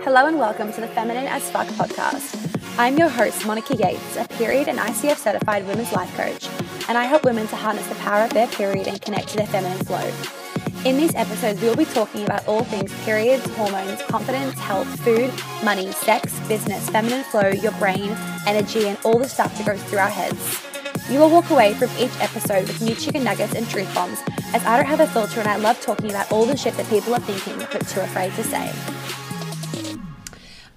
Hello and welcome to the Feminine as Fuck podcast. I'm your host, Monica Yates, a period and ICF certified women's life coach, and I help women to harness the power of their period and connect to their feminine flow. In these episodes, we will be talking about all things periods, hormones, confidence, health, food, money, sex, business, feminine flow, your brain, energy, and all the stuff that goes through our heads. You will walk away from each episode with new chicken nuggets and truth bombs, as I don't have a filter and I love talking about all the shit that people are thinking but too afraid to say.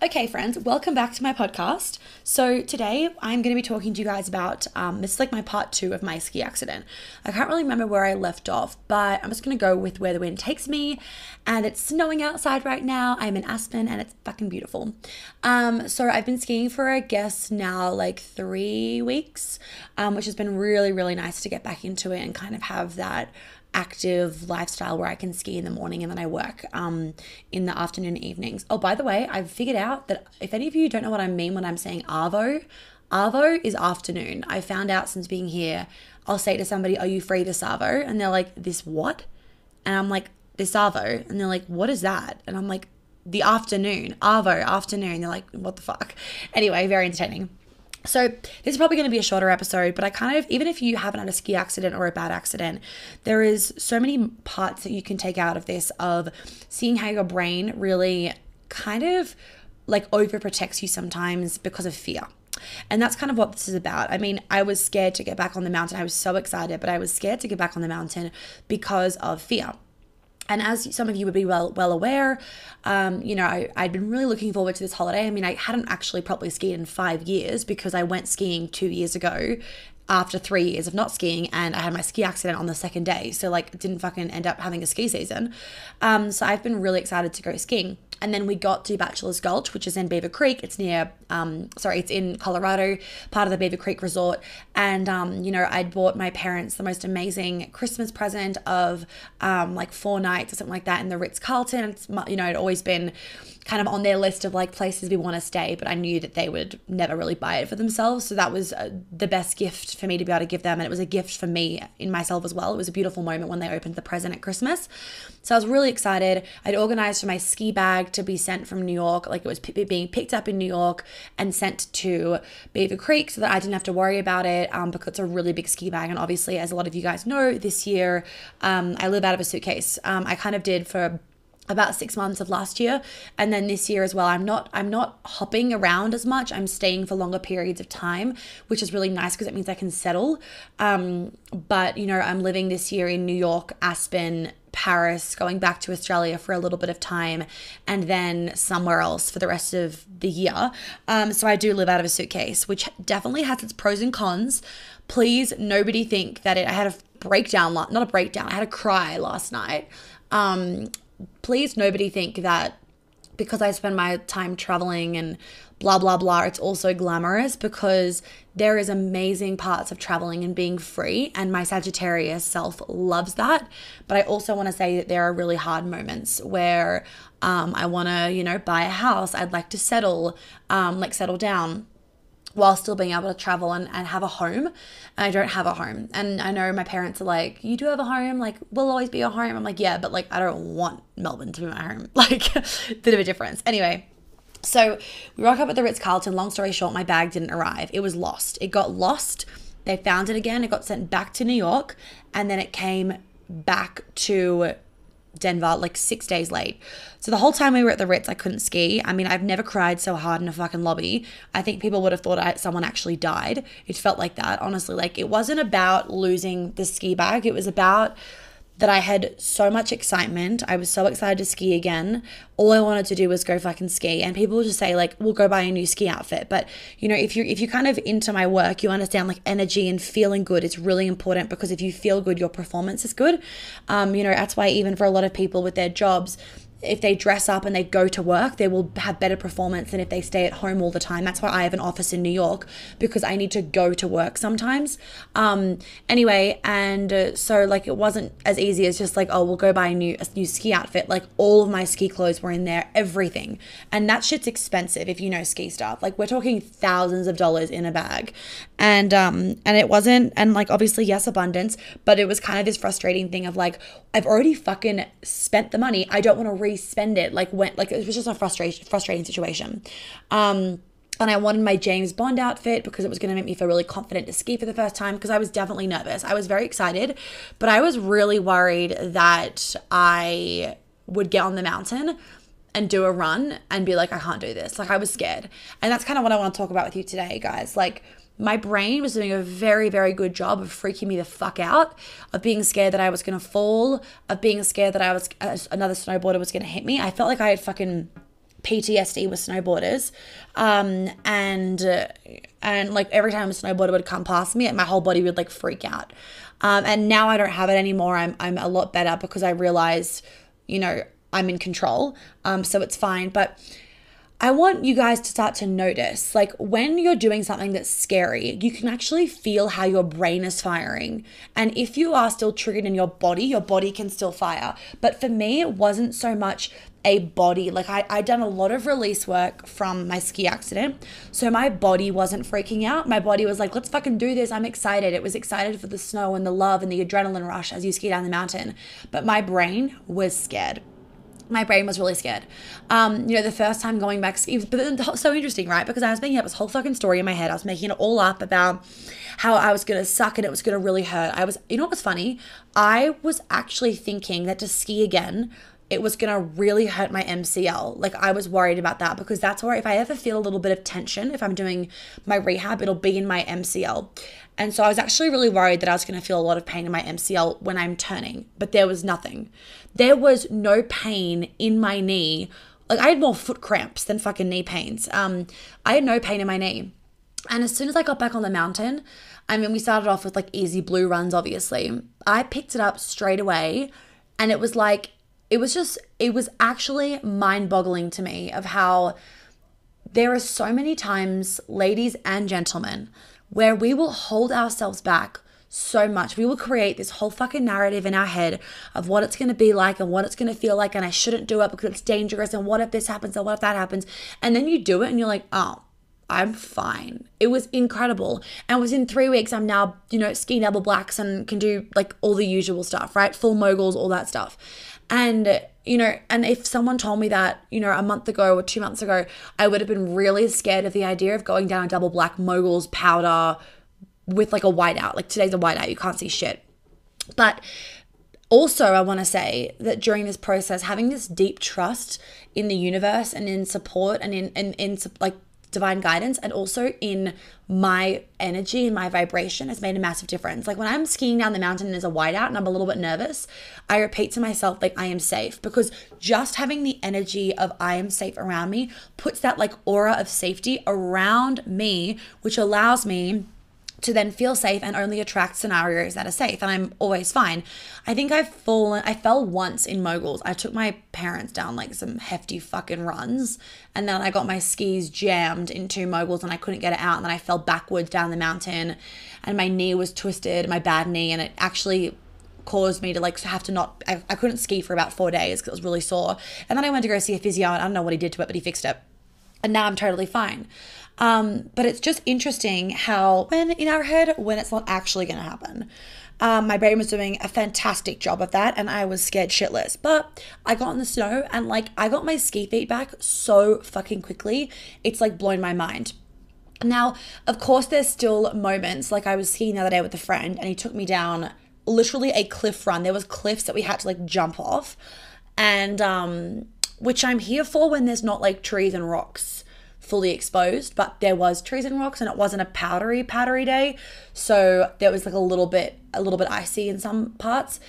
Okay, friends, welcome back to my podcast. So today I'm going to be talking to you guys about, this is like my part 2 of my ski accident. I can't really remember where I left off, but I'm just going to go with where the wind takes me. And it's snowing outside right now. I'm in Aspen and it's fucking beautiful. So I've been skiing for, I guess now like 3 weeks, which has been really, really nice to get back into it and kind of have that active lifestyle where I can ski in the morning and then I work in the afternoon and evenings. Oh, by the way, I've figured out that if any of you don't know what I mean when I'm saying Arvo is afternoon. I found out since being here, I'll say to somebody, are you free this Arvo? And they're like, this what? And I'm like, this Arvo. And they're like, what is that? And I'm like, the afternoon, Arvo, afternoon. They're like, what the fuck? Anyway, very entertaining. So this is probably going to be a shorter episode, but I kind of, even if you haven't had a ski accident or a bad accident, there is so many parts that you can take out of this, of seeing how your brain really kind of like overprotects you sometimes because of fear. And that's kind of what this is about. I mean, I was scared to get back on the mountain. I was so excited, but I was scared to get back on the mountain because of fear. And as some of you would be well aware, I'd been really looking forward to this holiday. I mean, I hadn't actually properly skied in 5 years because I went skiing 2 years ago after 3 years of not skiing, and I had my ski accident on the second day. So like didn't fucking end up having a ski season. So I've been really excited to go skiing. And then we got to Bachelor's Gulch, which is in Beaver Creek. It's near, it's in Colorado, part of the Beaver Creek Resort. And, I'd bought my parents the most amazing Christmas present of like 4 nights or something like that in the Ritz-Carlton. It's, it'd always been kind of on their list of like places we want to stay, but I knew that they would never really buy it for themselves. So that was the best gift for me to be able to give them. And it was a gift for me in myself as well. It was a beautiful moment when they opened the present at Christmas. So I was really excited. I'd organized for my ski bag to be sent from New York. Like it was being picked up in New York and sent to Beaver Creek so that I didn't have to worry about it because it's a really big ski bag. And obviously, as a lot of you guys know, this year I live out of a suitcase. I kind of did for about 6 months of last year, and then this year as well. I'm not hopping around as much. I'm staying for longer periods of time, which is really nice because it means I can settle. But I'm living this year in New York, Aspen, Paris, going back to Australia for a little bit of time, and then somewhere else for the rest of the year. So I do live out of a suitcase, which definitely has its pros and cons. Please, nobody think that I had a breakdown, not a breakdown, I had a cry last night. Please, nobody think that because I spend my time traveling and blah, blah, blah, it's also glamorous, because there is amazing parts of traveling and being free, and my Sagittarius self loves that. But I also want to say that there are really hard moments where I want to, buy a house. I'd like to settle down, while still being able to travel and have a home. And I don't have a home. And I know my parents are like, you do have a home? Like, we'll always be your home. I'm like, yeah, but like, I don't want Melbourne to be my home. Like, bit of a difference. Anyway, so we rock up at the Ritz-Carlton. Long story short, my bag didn't arrive. It was lost. It got lost. They found it again. It got sent back to New York. And then it came back to Denver like 6 days late. So the whole time we were at the Ritz, I couldn't ski. I mean, I've never cried so hard in a fucking lobby. I think people would have thought someone actually died. It felt like that, honestly. Like, it wasn't about losing the ski bag. It was about that I had so much excitement. I was so excited to ski again. All I wanted to do was go fucking ski. And people would just say like, we'll go buy a new ski outfit. But if you're kind of into my work, you understand like energy and feeling good. It's really important, because if you feel good, your performance is good. That's why even for a lot of people with their jobs, if they dress up and they go to work, they will have better performance than if they stay at home all the time. That's why I have an office in New York, because I need to go to work sometimes. Anyway, and so like it wasn't as easy as just like, oh, we'll go buy a new ski outfit. Like all of my ski clothes were in there, everything. And that shit's expensive if you know ski stuff. Like we're talking thousands of dollars in a bag. And it wasn't, and like obviously yes, abundance, but it was kind of this frustrating thing of like, I've already fucking spent the money. I don't want to spend it. Like it was just a frustrating situation. And I wanted my James Bond outfit because it was going to make me feel really confident to ski for the first time, because I was definitely nervous. I was very excited, but I was really worried that I would get on the mountain and do a run and be like, I can't do this. Like, I was scared. And that's kind of what I want to talk about with you today, guys. Like, my brain was doing a very, very good job of freaking me the fuck out, of being scared that I was going to fall, of being scared that another snowboarder was going to hit me. I felt like I had fucking PTSD with snowboarders. And like every time a snowboarder would come past me, my whole body would like freak out. And now I don't have it anymore. I'm a lot better because I realized, you know, I'm in control. So it's fine. But I want you guys to start to notice, like, when you're doing something that's scary, you can actually feel how your brain is firing. And if you are still triggered in your body can still fire. But for me, it wasn't so much a body. Like, I'd done a lot of release work from my ski accident. So my body wasn't freaking out. My body was like, let's fucking do this. I'm excited. It was excited for the snow and the love and the adrenaline rush as you ski down the mountain. But my brain was scared. My brain was really scared. You know, the first time going back ski, but then so interesting, right? Because I was making up this whole fucking story in my head. I was making it all up about how I was going to suck and it was going to really hurt. You know what was funny? I was actually thinking that to ski again, it was going to really hurt my MCL. Like, I was worried about that, because that's where, if I ever feel a little bit of tension, if I'm doing my rehab, it'll be in my MCL. And so I was actually really worried that I was going to feel a lot of pain in my MCL when I'm turning, but there was nothing. There was no pain in my knee. Like, I had more foot cramps than fucking knee pains. I had no pain in my knee. And as soon as I got back on the mountain, I mean, we started off with like easy blue runs, obviously. I picked it up straight away, and it was like, it was actually mind-boggling to me of how there are so many times, ladies and gentlemen, where we will hold ourselves back so much. We will create this whole fucking narrative in our head of what it's going to be like and what it's going to feel like, and I shouldn't do it because it's dangerous, and what if this happens and what if that happens? And then you do it and you're like, oh, I'm fine. It was incredible. And within 3 weeks, I'm now, you know, ski double blacks and can do like all the usual stuff, right? Full moguls, all that stuff. And, you know, and if someone told me that, you know, a month ago or 2 months ago, I would have been really scared of the idea of going down a double black moguls powder with like a whiteout. Like, today's a whiteout, you can't see shit. But also, I want to say that during this process, having this deep trust in the universe and in support and in like divine guidance, and also in my energy and my vibration, has made a massive difference. Like, when I'm skiing down the mountain and there's a whiteout and I'm a little bit nervous, I repeat to myself, like, I am safe, because just having the energy of I am safe around me puts that like aura of safety around me, which allows me to then feel safe and only attract scenarios that are safe, and I'm always fine. I think I fell once in moguls. I took my parents down like some hefty fucking runs, and then I got my skis jammed into moguls and I couldn't get it out, and then I fell backwards down the mountain and my knee was twisted, my bad knee, and it actually caused me to like have to not, I couldn't ski for about 4 days because it was really sore. And then I went to go see a physio, and I don't know what he did to it, but he fixed it. And now I'm totally fine. But it's just interesting how when in our head, when it's not actually going to happen. My brain was doing a fantastic job of that, and I was scared shitless. But I got in the snow, and like, I got my ski feet back so fucking quickly. It's like blown my mind. Now, of course, there's still moments, like I was skiing the other day with a friend, and he took me down literally a cliff run. There was cliffs that we had to like jump off, and which I'm here for when there's not like trees and rocks fully exposed, but there was trees and rocks, and it wasn't a powdery day, so there was like a little bit icy in some parts,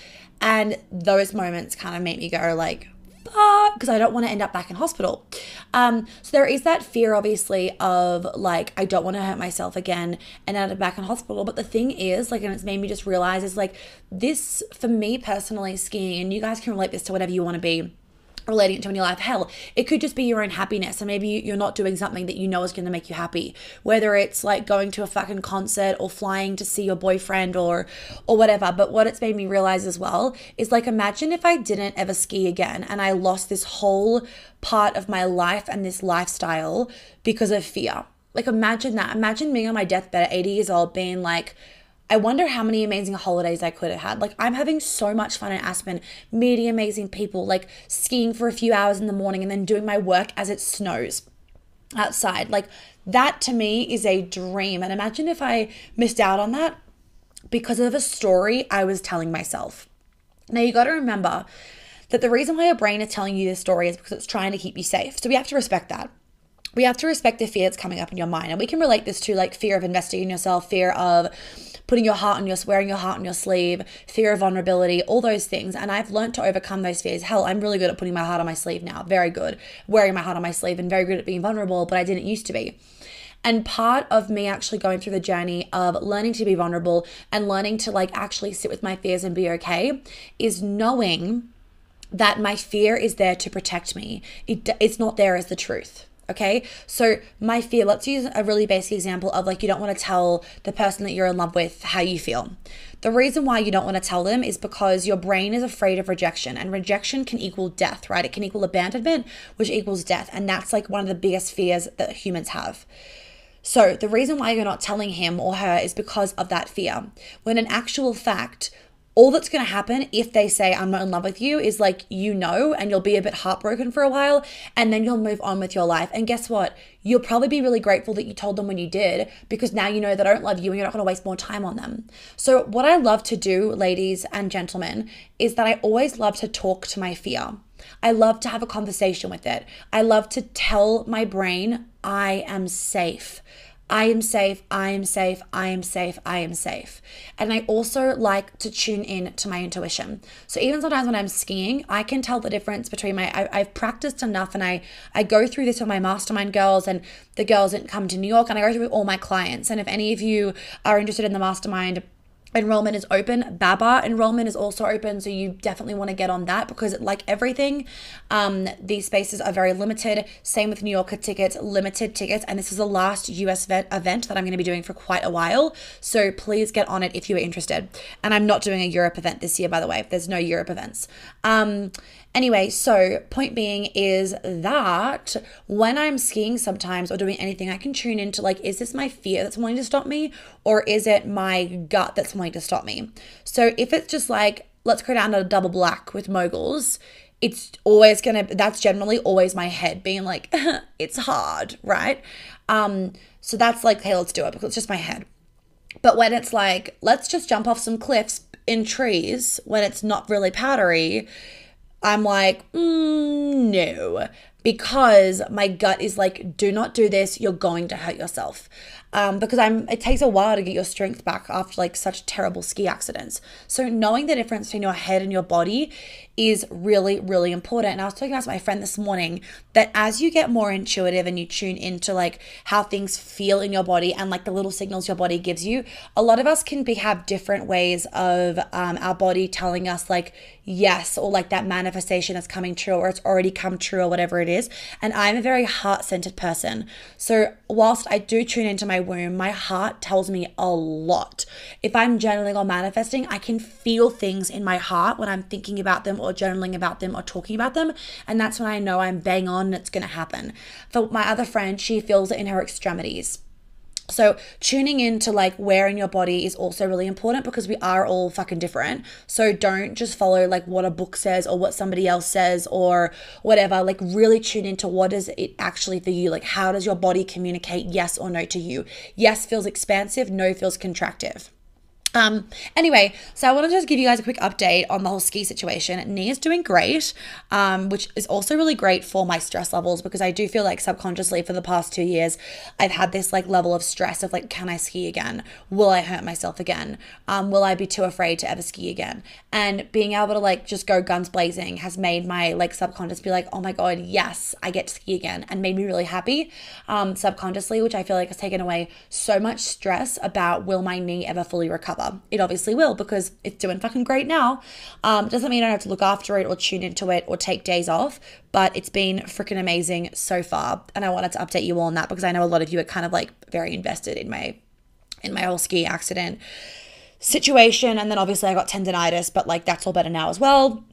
and those moments kind of make me go like, fuck, because I don't want to end up back in hospital. So there is that fear, obviously, of like, I don't want to hurt myself again and end up back in hospital. But the thing is, like, and it's made me just realize, is like, this for me personally, skiing, and you guys can relate this to whatever you want to be relating it to in your life. Hell, it could just be your own happiness, and maybe you're not doing something that you know is going to make you happy, whether it's like going to a fucking concert or flying to see your boyfriend or whatever. But what it's made me realize as well is, like, imagine if I didn't ever ski again and I lost this whole part of my life and this lifestyle because of fear. Like, imagine that. Imagine being on my deathbed at 80 years old being like, I wonder how many amazing holidays I could have had. Like, I'm having so much fun in Aspen, meeting amazing people, like skiing for a few hours in the morning and then doing my work as it snows outside. Like, that to me is a dream. And imagine if I missed out on that because of a story I was telling myself. Now, you got to remember that the reason why your brain is telling you this story is because it's trying to keep you safe. So we have to respect that. We have to respect the fear that's coming up in your mind. And we can relate this to like fear of investing in yourself, fear of putting your heart on your, wearing your heart on your sleeve, fear of vulnerability, all those things. And I've learned to overcome those fears. Hell, I'm really good at putting my heart on my sleeve now. Very good. Wearing my heart on my sleeve and very good at being vulnerable, but I didn't used to be. And part of me actually going through the journey of learning to be vulnerable and learning to like actually sit with my fears and be okay is knowing that my fear is there to protect me. It's not there as the truth. Okay, so my fear, let's use a really basic example of like you don't want to tell the person that you're in love with how you feel. The reason why you don't want to tell them is because your brain is afraid of rejection, and rejection can equal death, right? It can equal abandonment, which equals death. And that's like one of the biggest fears that humans have. So the reason why you're not telling him or her is because of that fear. When in actual fact, all that's going to happen if they say, I'm not in love with you, is like, and you'll be a bit heartbroken for a while, and then you'll move on with your life. And guess what? You'll probably be really grateful that you told them when you did, because now you know they don't love you and you're not going to waste more time on them. So what I love to do, ladies and gentlemen, is that I always love to talk to my fear. I love to have a conversation with it. I love to tell my brain, I am safe. I am safe, I am safe, I am safe, I am safe. And I also like to tune in to my intuition. So even sometimes when I'm skiing, I can tell the difference between I've practiced enough, and I go through this with my mastermind girls and the girls that come to New York, and I go through with all my clients. And if any of you are interested in the mastermind, enrollment is open. Baba enrollment is also open, so you definitely want to get on that, because like everything, these spaces are very limited. Same with New Yorker tickets, limited tickets, and this is the last US event that I'm going to be doing for quite a while, so please get on it if you are interested. And I'm not doing a Europe event this year, by the way. There's no Europe events. Anyway, so point being is that when I'm skiing sometimes or doing anything, I can tune into like, is this my fear that's wanting to stop me, or is it my gut that's wanting to stop me? So if it's just like, let's go down to a double black with moguls, that's generally always my head being like, it's hard, right? So that's like, hey, let's do it, because it's just my head. But when it's like, let's just jump off some cliffs in trees, when it's not really powdery, I'm like, no, because my gut is like, do not do this. You're going to hurt yourself. Because it takes a while to get your strength back after like such terrible ski accidents. So knowing the difference between your head and your body is really, really important. And I was talking about to my friend this morning that as you get more intuitive and you tune into like how things feel in your body and like the little signals your body gives you, a lot of us can have different ways of our body telling us like yes, or like that manifestation is coming true, or it's already come true, or whatever it is. And I'm a very heart-centered person. So whilst I do tune into my womb, my heart tells me a lot. If I'm journaling or manifesting, I can feel things in my heart when I'm thinking about them or journaling about them or talking about them. And that's when I know I'm bang on and it's going to happen. For my other friend, she feels it in her extremities. So tuning into like where in your body is also really important, because we are all fucking different. So don't just follow like what a book says or what somebody else says or whatever. Like really tune into what is it actually for you. Like how does your body communicate yes or no to you? Yes feels expansive, no feels contractive. Anyway, so I wanted to just give you guys a quick update on the whole ski situation. Nia's doing great, which is also really great for my stress levels, because I do feel like subconsciously for the past 2 years, I've had this like level of stress of like, can I ski again? Will I hurt myself again? Will I be too afraid to ever ski again? And being able to like just go guns blazing has made my like subconscious be like, oh my God, yes, I get to ski again, and made me really happy subconsciously, which I feel like has taken away so much stress about will my knee ever fully recover. It obviously will, because it's doing fucking great now. Doesn't mean I don't have to look after it or tune into it or take days off, but it's been freaking amazing so far. And I wanted to update you all on that, because I know a lot of you are kind of like very invested in my whole ski accident situation. And then obviously I got tendonitis, but like that's all better now as well.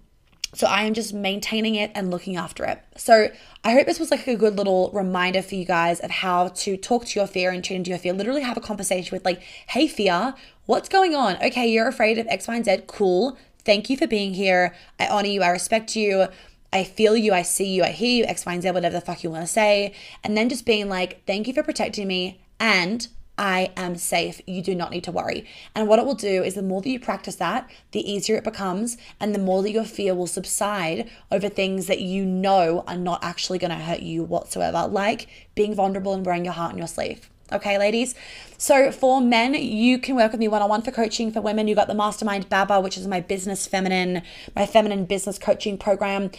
So I am just maintaining it and looking after it. So I hope this was like a good little reminder for you guys of how to talk to your fear and tune into your fear. Literally have a conversation with like, hey, fear, what's going on? Okay, you're afraid of X, Y, and Z. Cool. Thank you for being here. I honor you. I respect you. I feel you. I see you. I hear you. X, Y, and Z, whatever the fuck you want to say. And then just being like, thank you for protecting me. And I am safe. You do not need to worry. And what it will do is the more that you practice that, the easier it becomes, and the more that your fear will subside over things that you know are not actually going to hurt you whatsoever, like being vulnerable and wearing your heart on your sleeve. Okay, ladies? So for men, you can work with me one-on-one. For coaching for women, you got the Mastermind Baba, which is my feminine business coaching program,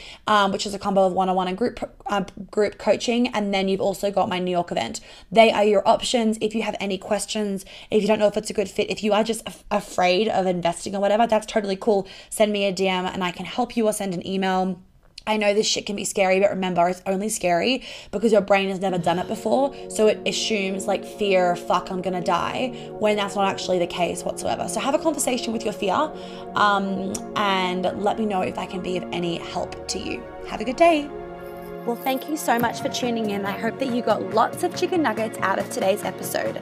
which is a combo of one-on-one and group coaching. And then you've also got my New York event. They are your options. If you have any questions, if you don't know if it's a good fit, if you are just afraid of investing or whatever, that's totally cool. Send me a DM and I can help you, or send an email. I know this shit can be scary, but remember, it's only scary because your brain has never done it before. So it assumes like fear, fuck, I'm gonna die, when that's not actually the case whatsoever. So have a conversation with your fear and let me know if I can be of any help to you. Have a good day. Well, thank you so much for tuning in. I hope that you got lots of chicken nuggets out of today's episode.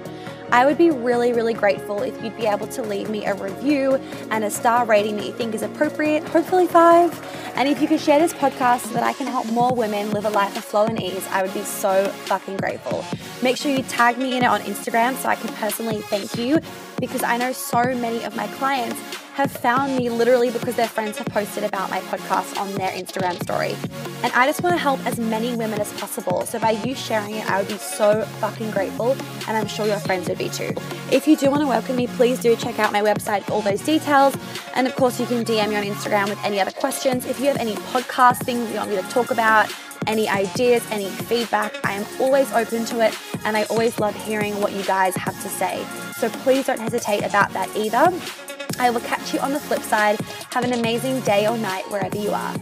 I would be really, really grateful if you'd be able to leave me a review and a star rating that you think is appropriate, hopefully 5. And if you could share this podcast so that I can help more women live a life of flow and ease, I would be so fucking grateful. Make sure you tag me in it on Instagram so I can personally thank you, because I know so many of my clients have found me literally because their friends have posted about my podcast on their Instagram story. And I just want to help as many women as possible. So by you sharing it, I would be so fucking grateful, and I'm sure your friends would be too. If you do want to work with me, please do check out my website for all those details. And of course, you can DM me on Instagram with any other questions. If you have any podcast things you want me to talk about, any ideas, any feedback, I am always open to it, and I always love hearing what you guys have to say. So please don't hesitate about that either. I will catch you on the flip side. Have an amazing day or night wherever you are.